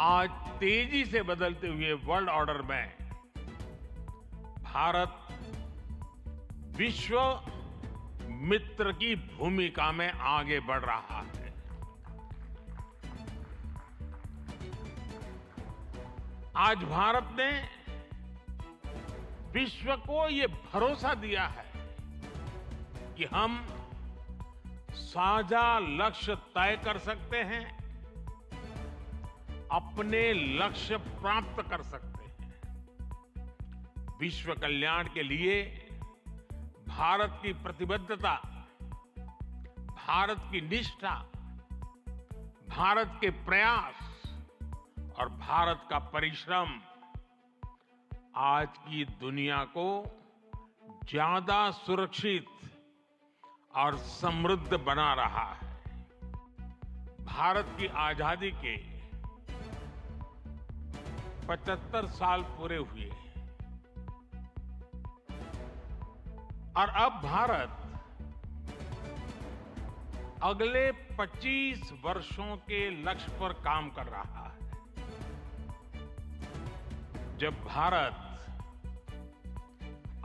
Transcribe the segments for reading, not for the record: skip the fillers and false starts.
आज तेजी से बदलते हुए वर्ल्ड ऑर्डर में भारत विश्व मित्र की भूमिका में आगे बढ़ रहा है। आज भारत ने विश्व को ये भरोसा दिया है कि हम साझा लक्ष्य तय कर सकते हैं, अपने लक्ष्य प्राप्त कर सकते हैं। विश्व कल्याण के लिए भारत की प्रतिबद्धता, भारत की निष्ठा, भारत के प्रयास और भारत का परिश्रम आज की दुनिया को ज्यादा सुरक्षित और समृद्ध बना रहा है। भारत की आजादी के 75 साल पूरे हुए और अब भारत अगले 25 वर्षों के लक्ष्य पर काम कर रहा है। जब भारत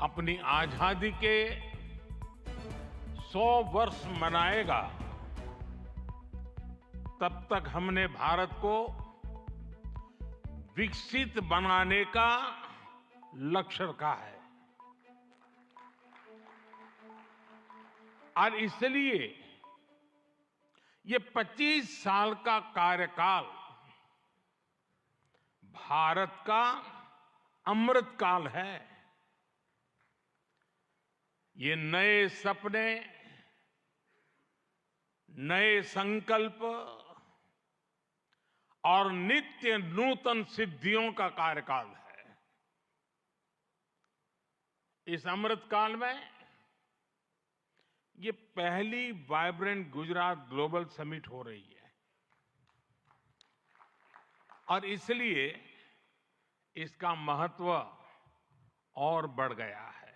अपनी आजादी के 100 वर्ष मनाएगा, तब तक हमने भारत को विकसित बनाने का लक्ष्य रखा है और इसलिए ये 25 साल का कार्यकाल भारत का अमृत काल है। ये नए सपने, नए संकल्प और नित्य नूतन सिद्धियों का कार्यकाल है। इस अमृत काल में ये पहली वाइब्रेंट गुजरात ग्लोबल समिट हो रही है और इसलिए इसका महत्व और बढ़ गया है।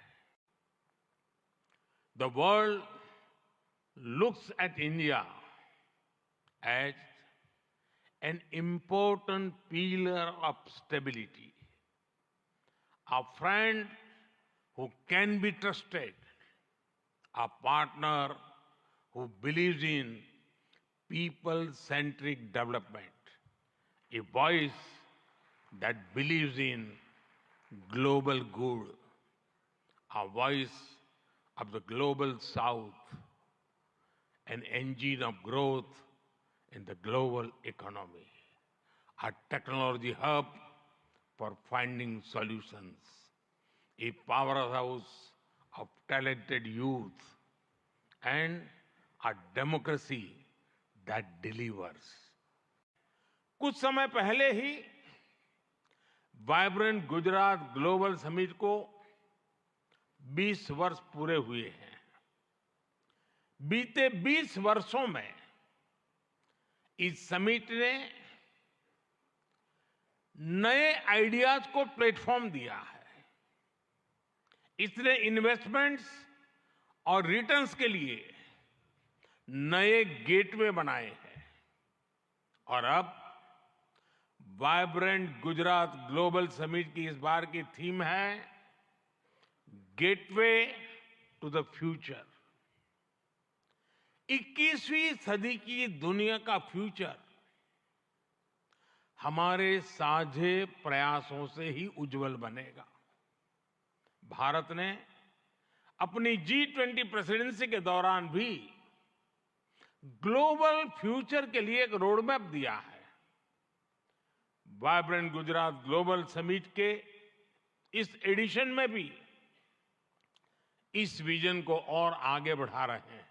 The world looks at India as an important pillar of stability, a friend who can be trusted, a partner who believes in people-centric development, a voice that believes in global good, a voice of the global south, an engine of growth in the global economy, a technology hub for finding solutions, a powerhouse of talented youth, and a democracy that delivers. कुछ समय पहले ही vibrant Gujarat global summit को 20 वर्ष पूरे हुए हैं। बीते 20 वर्षों में इस समिट ने नए आइडियाज को प्लेटफॉर्म दिया है। इसने इन्वेस्टमेंट्स और रिटर्न्स के लिए नए गेटवे बनाए हैं और अब वाइब्रेंट गुजरात ग्लोबल समिट की इस बार की थीम है गेटवे टू द फ्यूचर। 21वीं सदी की दुनिया का फ्यूचर हमारे साझे प्रयासों से ही उज्जवल बनेगा। भारत ने अपनी G20 प्रेसिडेंसी के दौरान भी ग्लोबल फ्यूचर के लिए एक रोड मैप दिया है। वाइब्रेंट गुजरात ग्लोबल समिट के इस एडिशन में भी इस विजन को और आगे बढ़ा रहे हैं।